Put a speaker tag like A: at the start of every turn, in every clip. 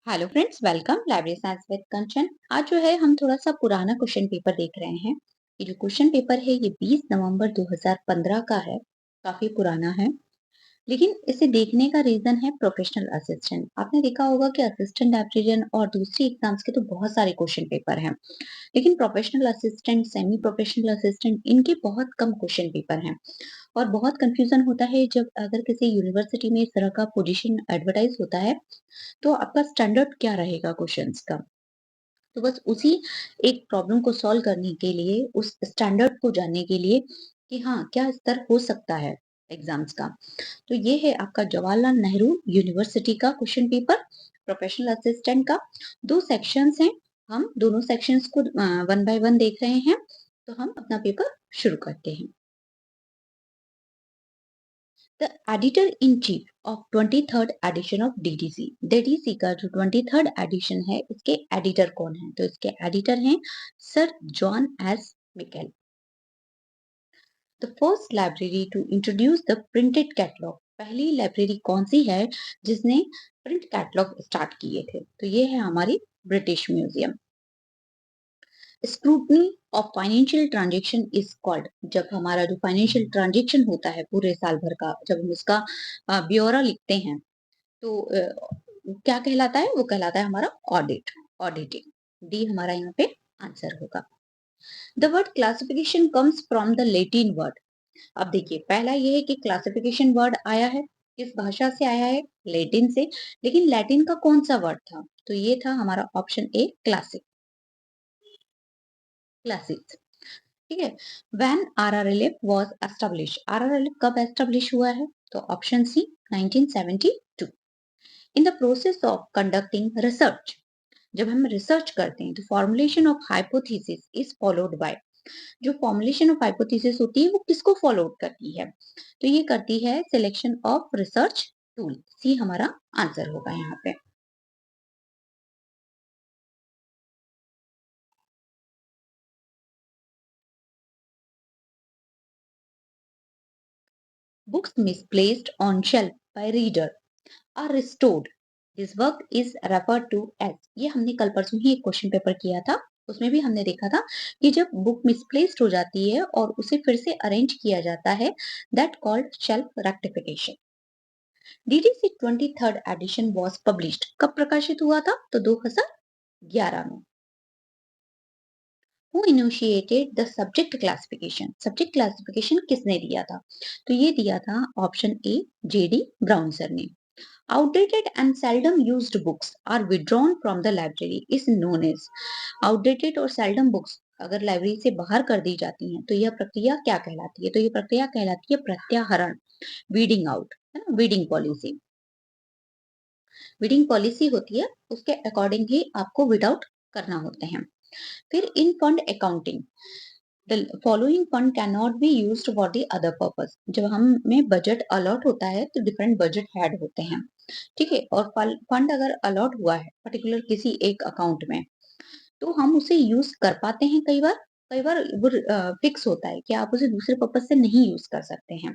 A: Hello friends, welcome library science with Kanchan. आज जो है हम थोड़ा सा पुराना क्वेश्चन पेपर देख रहे हैं। ये जो क्वेश्चन पेपर है ये 20 नवंबर 2015 का है। काफी पुराना है। लेकिन इसे देखने का रीजन है प्रोफेशनल असिस्टेंट। आपने देखा होगा कि असिस्टेंट लाइब्रेरियन और दूसरी एग्जाम्स के तो बहुत सारे क्वेश्चन पेपर हैं, लेकिन professional assistant, semi professional assistant, इनके बहुत कम क्वेश्चन पेपर हैं। और बहुत कंफ्यूजन होता है जब अगर किसी यूनिवर्सिटी में इस तरह का पोजीशन एडवर्टाइज होता है, तो आपका स्टैंडर्ड क्या रहेगा क्वेश्चंस का। तो बस उसी एक प्रॉब्लम को सॉल्व करने के लिए, उस स्टैंडर्ड को जानने के लिए कि हाँ, क्या स्तर हो सकता है एग्जाम्स का। तो ये है आपका जवाहरलाल नेहरू यूनिवर्सिटी का क्वेश्चन पेपर, प्रोफेशनल असिस्टेंट का। दो सेक्शंस हैं। हम दोनों सेक्शंस को वन बाय वन देख रहे हैं। तो हम अपना पेपर शुरू करते हैं। The editor in chief of 23rd edition of DDC. DDC का जो 23rd एडिशन है, इसके एडिटर कौन है? तो इसके एडिटर हैं sir John S Mitchell. The first library to introduce the printed catalogue. पहली लाइब्रेरी कौन सी है जिसने प्रिंट कैटलॉग स्टार्ट किए थे? तो ये है हमारी British museum. Scrutiny of financial transaction is called. जब हमारा जो फाइनेंशियल ट्रांजेक्शन होता है पूरे साल भर का, जब हम उसका ब्यौरा लिखते हैं, तो क्या कहलाता है? वो कहलाता है हमारा ऑडिट, ऑडिटिंग। डी हमारा यहाँ पे आंसर होगा। The word classification comes from the Latin word. अब देखिए, पहला ये है कि क्लासिफिकेशन वर्ड आया है किस भाषा से? आया है लैटिन से। लेकिन लैटिन का कौन सा वर्ड था? तो ये था हमारा ऑप्शन ए, क्लासिक, क्लासिक्स। ठीक है। When RRLF was establish. RRLF कब एस्टैब्लिश हुआ है? तो option C, 1972। In the process of conducting research. जब हम रिसर्च करते हैं तो formulation of hypothesis is followed by. जो फॉर्मुलेशन ऑफ हाइपोथेसिस होती है वो किसको फॉलो करती है? तो ये करती है selection of research tool. C हमारा आंसर होगा यहाँ पे। Books misplaced on shelf by reader are restored. This work is referred to as. ये हमने कल परसों ही एक क्वेश्चन पेपर किया था। उसमें भी हमने देखा था कि जब बुक मिसप्लेस्ड हो जाती है और उसे फिर से अरेंज किया जाता है, that called shelf rectification. DDC 23rd edition was published. कब प्रकाशित हुआ था? तो 2011 में। Who initiated the subject classification. Subject classification किसने दिया था? तो ये दिया था option A, JD Brown sir ने। Outdated and seldom used books are withdrawn from the library is known as। Outdated और seldom books अगर लाइब्रेरी से बाहर कर दी जाती हैं तो यह प्रक्रिया क्या कहलाती है? तो ये प्रक्रिया कहलाती है प्रत्याहरण, वीडिंग आउट, है ना, वीडिंग पॉलिसी। वीडिंग पॉलिसी होती है, उसके अकॉर्डिंग ही आपको विड आउट करना होते हैं। फिर in fund accounting, the following fund can not be used for the other purpose. जब हमें बजट अलॉट होता है तो डिफरेंट बजट हेड होते हैं। ठीक है। और फंड अगर अलॉट हुआ है पर्टिकुलर किसी एक अकाउंट में, तो हम उसे यूज कर पाते हैं। कई बार वो फिक्स होता है कि आप उसे दूसरे पर्पज से नहीं यूज कर सकते हैं।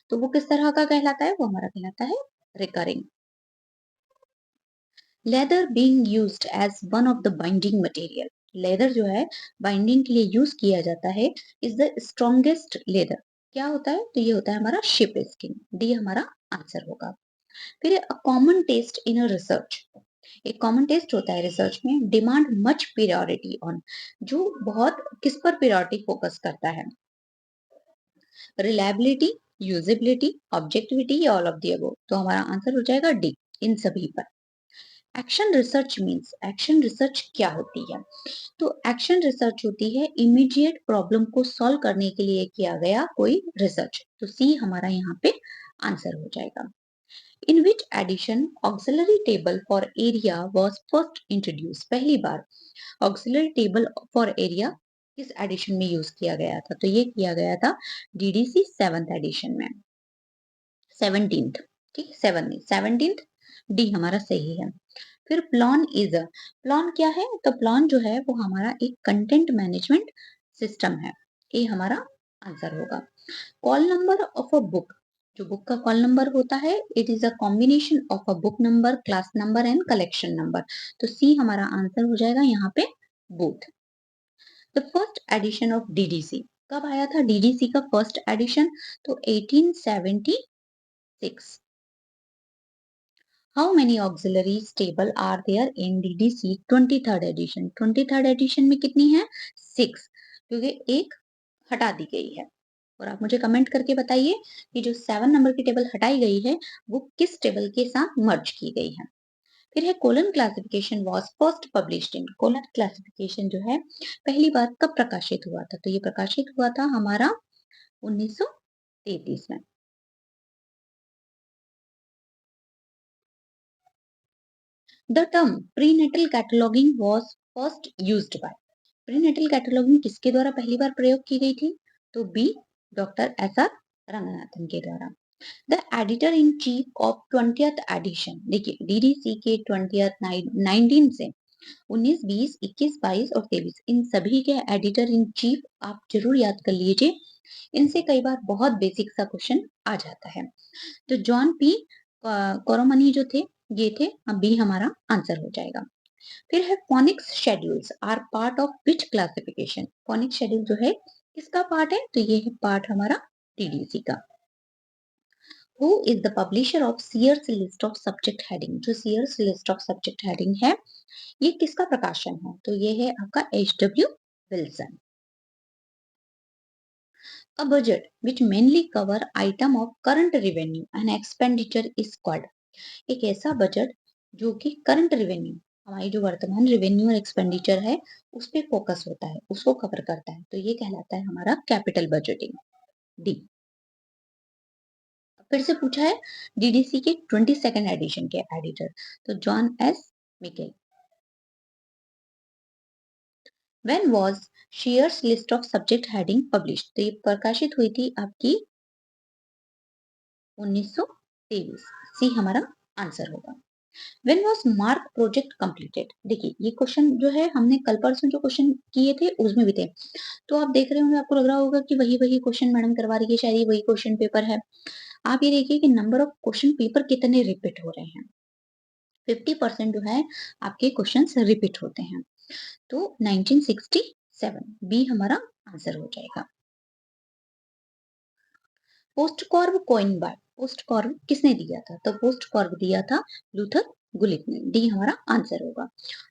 A: तो वो किस तरह का कहलाता है? वो हमारा कहलाता है recurring. Leather being used as one of the binding material. Leather जो है बाइंडिंग के लिए यूज किया जाता है, इज द स्ट्रॉन्गेस्ट लेदर। क्या होता है? तो ये होता है हमारा शिप स्किन। डी हमारा आंसर होगा। फिर a common test in a research. एक कॉमन टेस्ट होता है रिसर्च में, डिमांड मच प्रियोरिटी ऑन। जो बहुत किस पर प्रियोरिटी फोकस करता है? रिलायबिलिटी, यूजेबिलिटी, ऑब्जेक्टिविटी या ऑल ऑफ द अबव। तो हमारा आंसर हो जाएगा डी, इन सभी पर। Action research means, action research क्या होती है? तो एक्शन रिसर्च होती है इमीडिएट प्रॉब्लम को सॉल्व करने के लिए किया गया कोई रिसर्च। तो सी हमारा यहाँ पे आंसर हो जाएगा। In which edition auxiliary table for area was first introduce. पहली बार ऑक्सिलरी टेबल फॉर एरिया किस एडिशन में यूज किया गया था? तो ये किया गया था डीडीसी 7th एडिशन में, 17th। ठीक, 17th। डी हमारा सही है। फिर प्लॉन इज अ, प्लॉन क्या है? तो प्लॉन जो है वो हमारा एक कंटेंट मैनेजमेंट सिस्टम है। ये हमारा आंसर होगा। Call number of a book. जो बुक का कॉल नंबर होता है, it is a combination of a book number, class number and collection number. तो सी हमारा आंसर हो जाएगा यहाँ पे both. The first edition of DDC, कब आया था डीडीसी का फर्स्ट एडिशन? तो 1876। How many auxiliaries table are there in DDC 23rd edition? 23rd edition में कितनी है? 6, क्योंकि एक हटा दी गई है। और आप मुझे कमेंट करके बताइए कि जो 7 नंबर की टेबल हटाई गई है वो किस टेबल के साथ मर्ज की गई है। फिर है colon classification was first published in, colon classification जो है पहली बार कब प्रकाशित हुआ था? तो ये प्रकाशित हुआ था हमारा 1933 में। The term prenatal cataloguing was first used by, prenatal cataloguing किसके द्वारा पहली बार प्रयोग की गई थी? तो B doctor S R Ranganathan के द्वारा। The editor in chief of 20th edition, देखिए डीडीसी के 20th 19 से 19, 20, 21, 22 और 23 इन सभी के एडिटर इन चीफ आप जरूर याद कर लीजिए, इनसे कई बार बहुत बेसिक सा क्वेश्चन आ जाता है। तो जॉन पी कोरोमनी जो थे, ये थे, अब बी हमारा आंसर हो जाएगा। फिर है phoenix schedules are part of which classification? Phoenix schedule जो है किसका पार्ट है? तो ये है पार्ट हमारा टीडीसी का। Who is the publisher of Sears list of subject heading? जो Sears list of subject heading है ये किसका प्रकाशन है? तो ये है आपका H W Wilson. A budget which mainly cover item of current revenue and expenditure is called, एक ऐसा बजट जो कि करंट रेवेन्यू, हमारी जो वर्तमान रेवेन्यू और एक्सपेंडिचर है उस पे फोकस होता है, उसको कवर करता है, तो ये कहलाता है हमारा कैपिटल बजटिंग, डी। फिर से पूछा है डीडीसी के 22nd एडिशन के एडिटर, तो John S Mikel. When was shares list of subject heading published? तो ये प्रकाशित हुई थी आपकी 1923, सी हमारा आंसर होगा। When was mark project completed? देखिए ये क्वेश्चन जो है हमने कल परसों जो क्वेश्चन किए थे उसमें भी थे, तो आप देख रहे होंगे, आपको लग रहा होगा कि वही वही क्वेश्चन मैडम करवा रही है, शायद ये वही क्वेश्चन पेपर है। आप ये देखिए कि नंबर ऑफ क्वेश्चन पेपर कितने रिपीट हो रहे हैं। 50% जो है आपके क्वेश्चंस रिपीट होते हैं। तो 1967 बी हमारा आंसर हो जाएगा। पोस्ट कॉर्ब कॉइन बाय, पोस्ट कॉर्ब किसने दिया था? तो पोस्ट कॉर्ब दिया था लूथर गुलिक ने, डी हमारा आंसर होगा।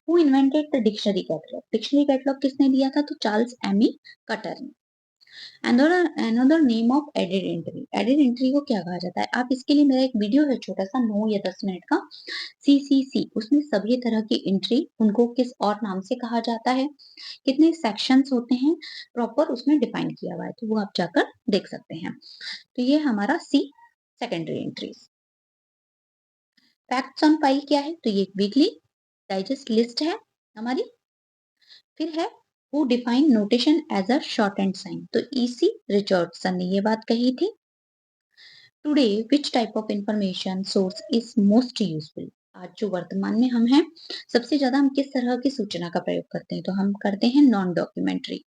A: Who invented the dictionary catalogue? Dictionary catalogue किसने दिया था? तो चार्ल्स एमी कटर ने। Another name of added entry, added entry को क्या कहा जाता है? आप इसके लिए मेरा एक वीडियो है छोटा सा 9 या 10 मिनट का, सीसीसी, उसमें सभी तरह की एंट्री उनको किस और नाम से कहा जाता है, कितने सेक्शंस होते हैं, प्रॉपर उसमें डिफाइन किया हुआ है, तो वो आप जाकर देख सकते हैं। तो ये हमारा C secondary entries. Facts on file क्या है? तो ये वीकली डाइजेस्ट लिस्ट है हमारी। फिर है who define notation as a short and sign? तो ईसी रिचर्डसन ने ये बात कही थी। Today which type of information source is most useful? आज जो वर्तमान में हम हैं सबसे ज्यादा हम किस तरह की सूचना का प्रयोग करते हैं? तो हम करते हैं नॉन डॉक्यूमेंट्री,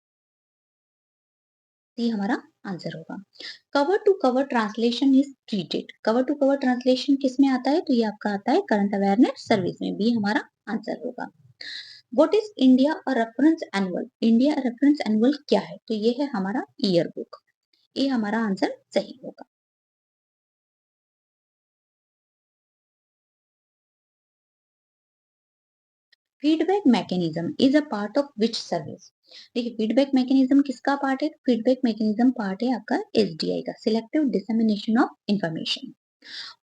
A: सी हमारा आंसर होगा। Cover to cover translation is treated, cover to cover translation किस में आता है? तो ये आपका आता है करंट अवेयरनेस सर्विस में, बी हमारा आंसर होगा। What is India a reference annual? India reference annual क्या है? तो ये है हमारा ईयर बुक, ये हमारा आंसर सही होगा। Feedback mechanism is a part of which service? देखिए फीडबैक मैकेनिज्म किसका पार्ट है? फीडबैक मैकेनिज्म पार्ट है आपका एसडीआई का, selective dissemination of information.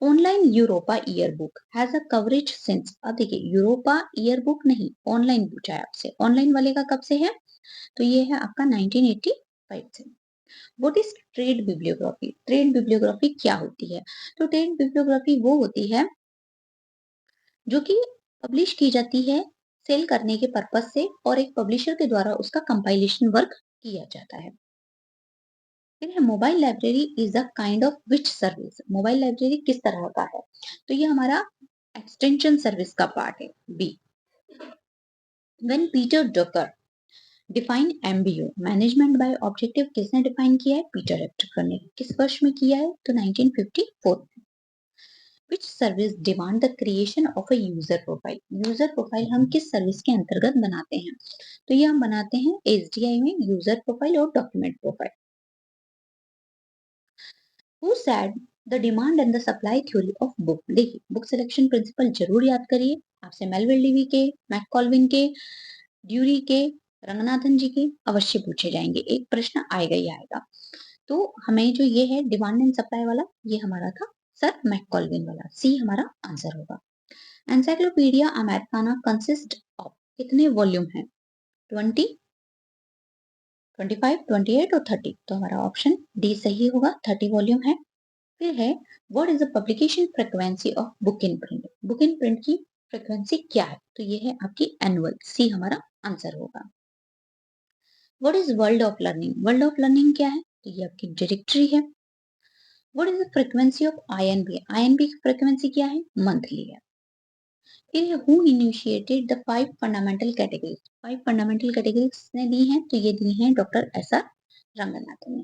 A: Online Europa year book has a coverage since, अब देखिए यूरोपा ईयर बुक नहीं, ऑनलाइन पूछा है आपसे, ऑनलाइन वाले का कब से है? तो ये है आपका 1985 से। What is trade bibliography? Trade bibliography क्या होती है? तो ट्रेड बिब्लियोग्राफी वो होती है जो कि पब्लिश की जाती है सेल करने के पर्पज से, और एक पब्लिशर के द्वारा उसका कंपाइलेशन वर्क किया जाता है। फिर है mobile library is a kind of which service? Mobile library किस तरह का है? तो ये हमारा एक्सटेंशन सर्विस का पार्ट है, B. When Peter Drucker define MBO management by objective किसने डिफाइन किया है? पीटर एप्टेकर ने। किस वर्ष में किया है? तो 1954 में। Which service demand the creation of a user profile? User profile हम किस सर्विस के अंतर्गत बनाते हैं? तो ये हम बनाते हैं एसडीआई में यूजर प्रोफाइल और document profile. Who said the demand and the supply theory of book? देखिए बुक सिलेक्शन प्रिंसिपल जरूर याद करिए। आपसे मेलविल डीवी के, मैककॉल्विन के, ड्यूरी के, रंगनाथन जी के अवश्य पूछे जाएंगे। एक प्रश्न आएगा ही आएगा। तो हमें जो ये है डिमांड एंड सप्लाई वाला, ये हमारा था सर मैककॉल्विन वाला। सी हमारा आंसर होगा। एनसाइक्लोपीडिया अमेरिकाना कंसिस्ट ऑफ कितने वॉल्यूम है? 20, 25, 28 और 30। तो हमारा ऑप्शन डी सही होगा, 30 वॉल्यूम है। फिर है what is the publication frequency of book in print? Book in print की फ्रीक्वेंसी क्या है? तो ये है आपकी एनुअल। सी हमारा आंसर होगा। What is world of learning? World of learning क्या है? तो ये आपकी डायरेक्टरी है। What is the frequency of I&B? I&B की फ्रीक्वेंसी क्या है? मंथली है। फिर who initiated the 5 fundamental categories? 5 fundamental categories ने दी हैं, तो ये दी हैं डॉक्टर एस आर रंगनाथन ने।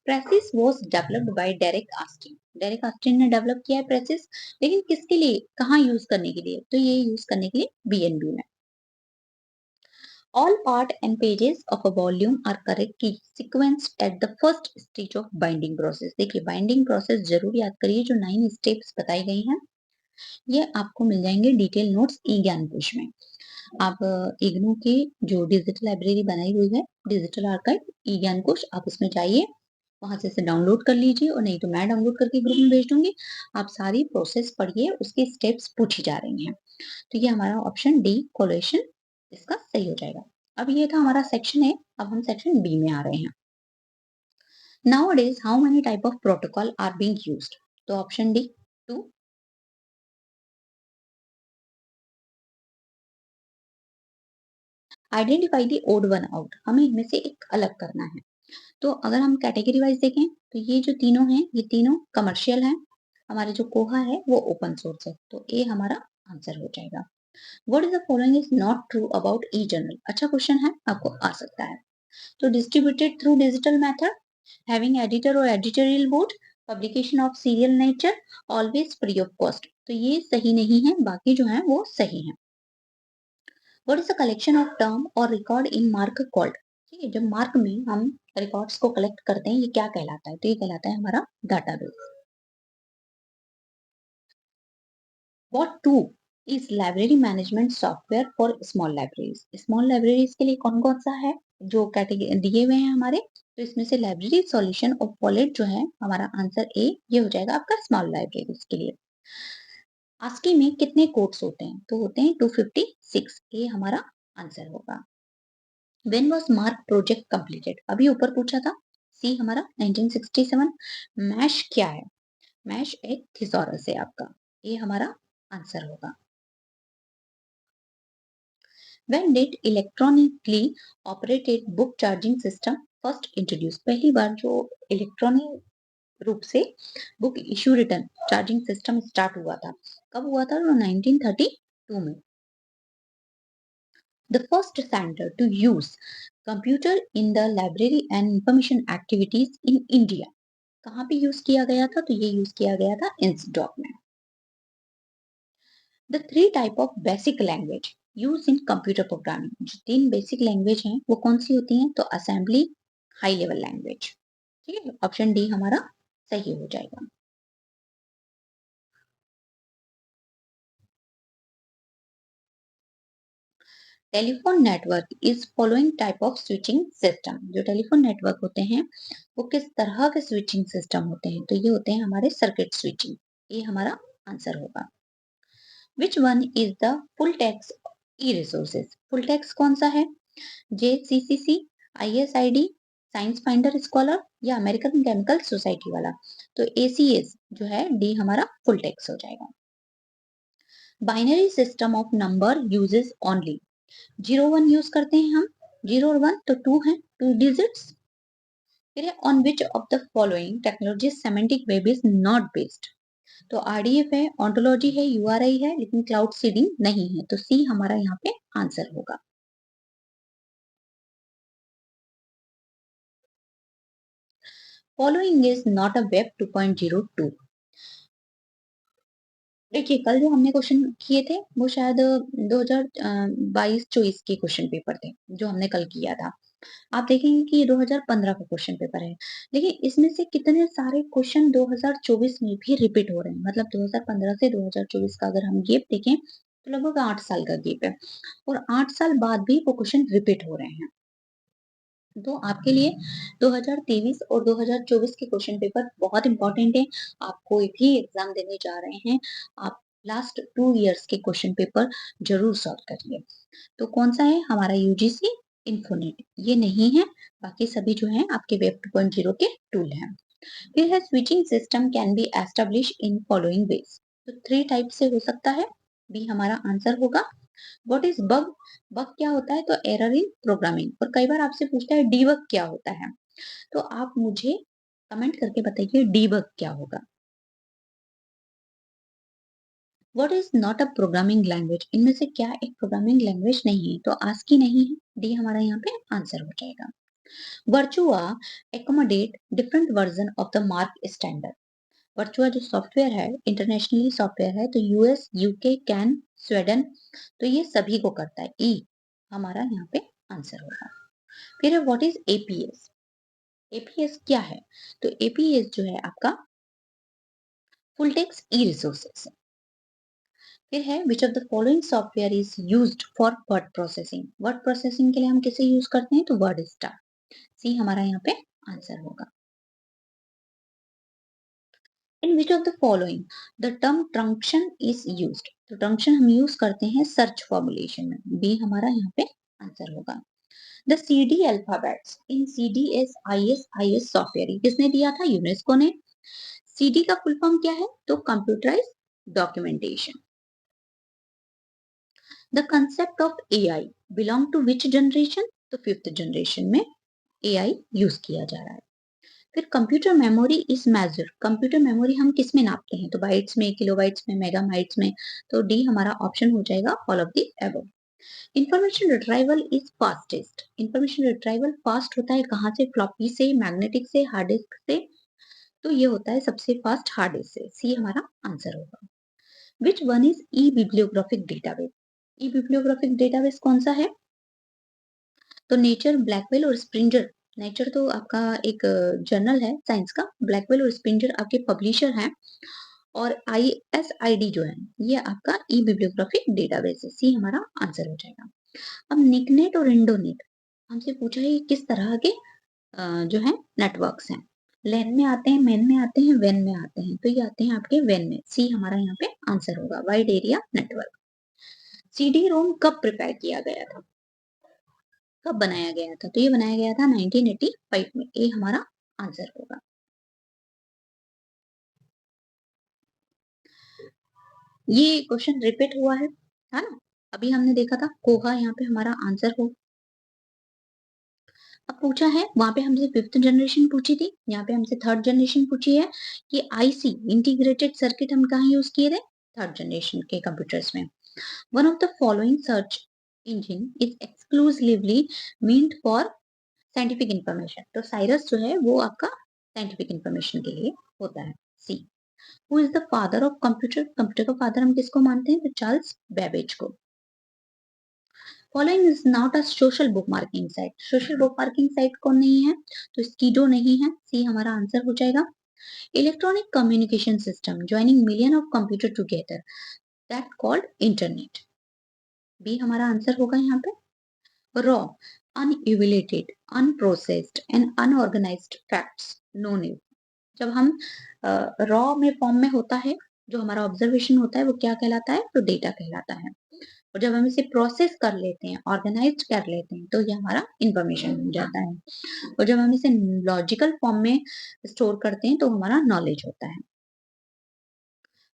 A: Precious was developed by Derek Austen. Derek Austen ने डेवलप किया है प्रेसिस, लेकिन किसके लिए, कहाँ यूज करने के लिए? तो ये यूज करने के लिए बीएनबी में। All part and pages of a volume are correctly sequenced at the first stage of binding process. देखिए बाइंडिंग प्रोसेस जरूर याद करिए, जो 9 स्टेप्स बताई गई हैं ये आपको मिल जाएंगे डिटेल नोट्स ई ज्ञान कोश में। आप इग्नू की जो डिजिटल लाइब्रेरी बनाई हुई है, डिजिटल आर्काइव ई ज्ञान कोश, आप उसमें जाइए, वहां से इसे डाउनलोड कर लीजिए, और नहीं तो मैं डाउनलोड करके ग्रुप में भेज दूंगी। आप सारी प्रोसेस पढ़िए, उसके स्टेप्स पूछी जा रही हैं। तो ये हमारा ऑप्शन डी कोलेशन इसका सही हो जाएगा। अब ये था हमारा सेक्शन ए। अब हम सेक्शन बी में आ रहे हैं। Nowadays how many type of protocol are being used? तो option D 2। Identify the odd one out, हमें इनमें से एक अलग करना है। तो अगर हम कैटेगरी वाइज देखें तो ये जो तीनों हैं ये तीनों कमर्शियल हैं। हमारे जो कोहा है वो ओपन सोर्स है, तो ए हमारा आंसर हो जाएगा। What is the following is not true about e journal? अच्छा क्वेश्चन है, आपको आ सकता है। तो distributed through digital method, having editor और editorial board, publication of serial nature, always free of cost. तो ये सही नहीं है, बाकी जो है वो सही है। What is the collection of term और रिकॉर्ड इन मार्क कॉल्ड? ठीक है, जब मार्क में हम रिकॉर्ड्स को कलेक्ट करते हैं ये क्या कहलाता है? तो ये कहलाता है हमारा database. What two is library management software for small libraries? Small libraries के लिए कौन कौन सा है जो कैटेगरी दिए हुए हैं हमारे? तो इसमें से लाइब्रेरी सॉल्यूशन ऑफ वॉलेट जो है हमारा आंसर ए, ये हो जाएगा आपका स्मॉल लाइब्रेरीज के लिए। आस्की में कितने कोट्स होते हैं? तो होते हैं 256। ये हमारा आंसर होगा। When was mark project completed? अभी ऊपर पूछा था। सी हमारा 1967। मैश क्या है? मैश एक थिसॉरस है आपका। ये हमारा आंसर होगा। When did electronically operated book charging system first introduced? पहली बार जो इलेक्ट्रॉनिक रूप से book issue return charging system start हुआ था, कब हुआ था? तो 1932 में। The first center to use computer in the library and information activities in India कहाँ पे यूज किया गया था? तो ये यूज किया गया था इंसडॉक में। The three type of basic language use in computer programming, जो तीन बेसिक लैंग्वेज हैं वो कौन सी होती हैं? तो असेंबली, हाई लेवल लैंग्वेज। ठीक है, ऑप्शन डी हमारा सही हो जाएगा। Telephone network is following type of switching system. जो टेलीफोन नेटवर्क होते हैं वो किस तरह के स्विचिंग सिस्टम होते हैं? तो ये होते हैं हमारे सर्किट स्विचिंग। ये हमारा आंसर होगा। Which one is the full tax e resources? Full tax कौन सा है? जेसीसीसी, आईएसआईडी, साइंस फाइंडर स्कॉलर, या अमेरिकन केमिकल सोसाइटी वाला? तो एसीएस जो है डी हमारा फुल टैक्स हो जाएगा। Binary system of number uses only, 0 1 use करते हैं हम, 0 और 1 तो 2 है, 2 डिजिट्स। फिर है on which of the following technology semantic web is not based? तो आरडीएफ है, ऑन्टोलॉजी है, यूआरआई है, लेकिन क्लाउड सीडिंग नहीं है। तो सी हमारा यहाँ पे आंसर होगा। Following is not a web 2.0 tool. देखिए कल जो हमने क्वेश्चन किए थे वो शायद 2022-24 के क्वेश्चन पेपर थे जो हमने कल किया था। आप देखेंगे कि ये 2015 का क्वेश्चन पेपर है। लेकिन इसमें से कितने सारे क्वेश्चन 2024 में भी रिपीट हो रहे हैं। मतलब 2015 से 2024 का अगर हम गैप देखें तो लगभग 8 साल का गैप है और 8 साल बाद भी वो क्वेश्चन रिपीट हो रहे हैं। तो आपके लिए 2023 और 2024 के क्वेश्चन पेपर बहुत इंपॉर्टेंट है। आप कोई भी एग्जाम देने जा रहे हैं, आप लास्ट 2 इयर्स के क्वेश्चन पेपर जरूर सॉल्व करिए। तो कौन सा है? हमारा यूजीसी इन्फोनेट, ये नहीं है। बाकी सभी जो है आपके वेब 2.0 के टूल हैं। फिर है switching system can be establish in following veg. तो 3 टाइप से हो सकता है। बी हमारा आंसर होगा। What is bug? बग क्या होता है? तो एरर इन प्रोग्रामिंग। और कई बार आपसे पूछता है डीबग क्या होता है। तो आप मुझे कमेंट करके बताइए डीबग क्या होगा। What is not a programming language? इनमें से क्या एक प्रोग्रामिंग लैंग्वेज नहीं है? तो आस्की नहीं है। डी हमारा यहाँ पे आंसर हो जाएगा। Virtua accommodate different version of the MARC standard. Virtua जो सॉफ्टवेयर है इंटरनेशनली सॉफ्टवेयर है, तो यूएस, यूके, कैन, स्वीडन, तो ये सभी को करता है। ई हमारा यहाँ पे आंसर होगा। फिर है व्हाट इज एपीएस? एपीएस क्या है? तो एपीएस जो है आपका फुल टेक्स्ट ई रिसोर्सेस। फिर है विच of the following software is used for word processing? Word processing के लिए हम किसे यूज करते हैं? तो वर्ड स्टार। सी हमारा यहाँ पे आंसर होगा। In which of the following the term truncation is used? तो ट्रंक्शन हम यूज करते हैं सर्च फॉर्मुलेशन में। बी हमारा यहाँ पे आंसर होगा। The CD alphabets in CDS IS software, ये किसने दिया था? यूनेस्को ने। सीडी का फुल फॉर्म क्या है? तो computerise documentation. The concept of AI belong to which generation? तो फिफ्थ जनरेशन में एआई यूज किया जा रहा है। फिर computer memory is major, computer memory हम किस में नापते हैं? तो बाइट्स में, किलोबाइट्स में, मेगाबाइट्स में। तो डी हमारा ऑप्शन हो जाएगा all of the above. Information retrieval is fastest, information retrieval fast होता है कहाँ से? फ्लॉपी से, मैग्नेटिक से, हार्ड डिस्क से। तो ये होता है सबसे फास्ट हार्ड डिस्क से। सी हमारा आंसर होगा। Which one is E bibliographic database? E bibliographic database कौन सा है? तो नेचर, ब्लैकवेल और स्प्रिंगर। नेचर तो आपका एक जर्नल है साइंस का। ब्लैकवेल और स्प्रिंगर आपके पब्लिशर हैं। और आईएसआईडी जो है ये आपका ई बिब्लियोग्राफिक डेटाबेस है। सी हमारा आंसर हो जाएगा। अब निकनेट और इंडोनेट हमसे पूछा है किस तरह के जो है नेटवर्क्स हैं। लेन में आते हैं, मेन में आते हैं, वेन में आते हैं। तो ये आते हैं आपके वेन में। सी हमारा यहाँ पे आंसर होगा। Wide area network. CD ROM कब प्रिपेयर किया गया था? कब बनाया गया था? तो ये बनाया गया था 1985 में। ये हमारा आंसर होगा। ये क्वेश्चन रिपीट हुआ है ना? अभी हमने देखा था कोहा, यहाँ पे हमारा आंसर हो। अब पूछा है, वहां पे हमसे फिफ्थ जनरेशन पूछी थी, यहाँ पे हमसे थर्ड जनरेशन पूछी है कि आईसी इंटीग्रेटेड सर्किट हम कहाँ यूज किए थे? थर्ड जनरेशन के कंप्यूटर्स में। One of the following search engine is exclusively meant for scientific information. तो साइरस जो है वो आपका साइंटिफिक इंफॉर्मेशन के लिए होता है। See who is the father of computer? Computer का फादर हम किसको मानते हैं? तो चार्ल्स बेबेज को। Following is not a social book marking site. Social book marking site कौन नहीं है? तो स्कीडो नहीं है। सी हमारा आंसर हो जाएगा। Electronic communication system joining million of computer together that called internet. B हमारा आंसर होगा यहाँ पे। Raw unevaluated unprocessed and unorganised facts no new. जब हम रॉ में फॉर्म में होता है, जो हमारा ऑब्जर्वेशन होता है वो क्या कहलाता है? तो डेटा कहलाता है। और जब हम इसे प्रोसेस कर लेते हैं, ऑर्गेनाइज कर लेते हैं, तो ये हमारा इंफॉर्मेशन बन जाता है। और जब हम इसे लॉजिकल फॉर्म में स्टोर करते हैं तो हमारा नॉलेज होता है।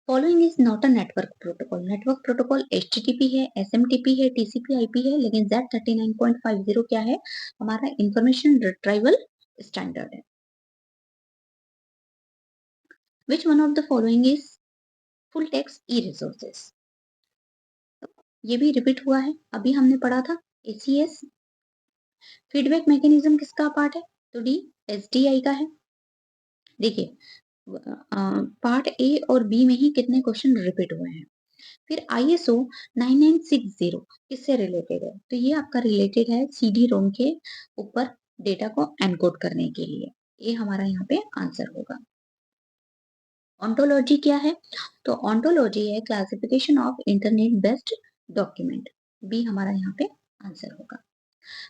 A: Following is not a network protocol. Network protocol HTTP है, एसएमटीपी है, टीसीपी आईपी है, लेकिन Z39.50 क्या है? हमारा इंफॉर्मेशन रिट्राइवल स्टैंडर्ड है। Which one of the following is full text E resources? ये भी रिपीट हुआ है, अभी हमने पढ़ा था एसीएस। फीडबैक मैकेनिज्म किसका पार्ट है? तो डी एसडीआई का है। देखिए पार्ट ए और बी में ही कितने क्वेश्चन रिपीट हुए हैं। फिर आईएसओ 9960 किससे रिलेटेड है? तो ये आपका रिलेटेड है सीडी रोम के ऊपर डेटा को एनकोड करने के लिए। ये हमारा यहाँ पे आंसर होगा। ऑन्टोलॉजी क्या है? तो ऑन्टोलॉजी है classification of internet based document. B हमारा यहाँ पे आंसर होगा।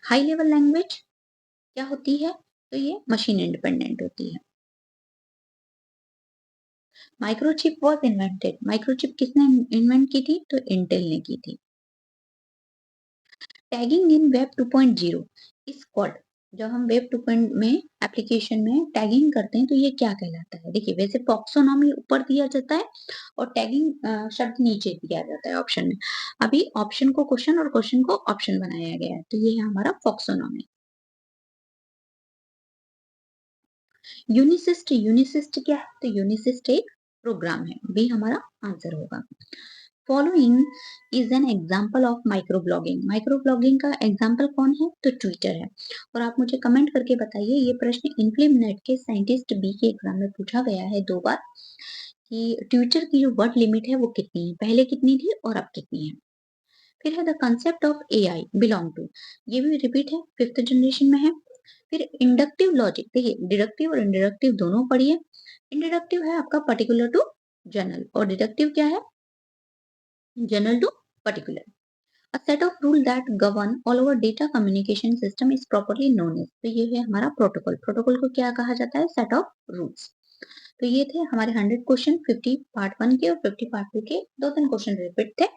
A: हाई लेवल लैंग्वेज क्या होती है? तो ये मशीन इंडिपेंडेंट होती है। Microchip was invented. माइक्रोचिप किसने इन्वेंट की थी? तो इंटेल ने की थी। Tagging in web 2.0 is called. जब हम वेब 2. में एप्लीकेशन में टैगिंग करते हैं तो ये क्या कहलाता है? देखिए वैसे टैक्सोनॉमी ऊपर दिया जाता है और टैगिंग शब्द नीचे दिया जाता है ऑप्शन में। अभी ऑप्शन को क्वेश्चन और क्वेश्चन को ऑप्शन बनाया गया है, तो ये है हमारा टैक्सोनॉमी। यूनिसिस्ट, यूनिसिस्ट क्या है? तो यूनिसिस्ट एक प्रोग्राम है। बी हमारा आंसर होगा। Following is an example of micro blogging. Micro blogging का एग्जाम्पल कौन है? तो ट्विटर है। और आप मुझे कमेंट करके बताइए, ये प्रश्न इनफ्लिमनेट के साइंटिस्ट बी के एग्जाम में पूछा गया है 2 बार कि ट्विटर की जो वर्ड लिमिट है वो कितनी है, पहले कितनी थी और अब कितनी है। फिर है the concept of AI belong to. ये भी रिपीट है, 5th जनरेशन में है। फिर इंडक्टिव लॉजिक, देखिए डिडक्टिव और इंडिडक्टिव दोनों पढ़िए। इंडिडक्टिव है आपका पर्टिकुलर टू जनरल और डिडक्टिव क्या है? General to particular. A set of rules that govern all our data communication system is properly known as। तो ये है हमारा प्रोटोकॉल। प्रोटोकॉल को क्या कहा जाता है? Set of rules. तो ये थे हमारे 100 क्वेश्चन, 50 पार्ट 1 के और 50 पार्ट 2 के। 2-3 क्वेश्चन रिपीट थे।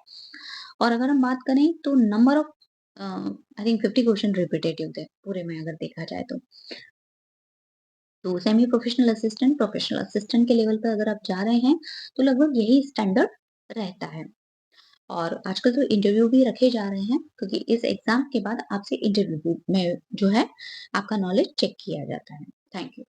A: और अगर हम बात करें तो number of I think 50 question repetitive थे पूरे में अगर देखा जाए तो। तो semi professional assistant, professional assistant के लेवल पे अगर आप जा रहे हैं तो लगभग यही स्टैंडर्ड रहता है। और आजकल तो इंटरव्यू भी रखे जा रहे हैं क्योंकि इस एग्जाम के बाद आपसे इंटरव्यू में जो है आपका नॉलेज चेक किया जाता है। Thank you.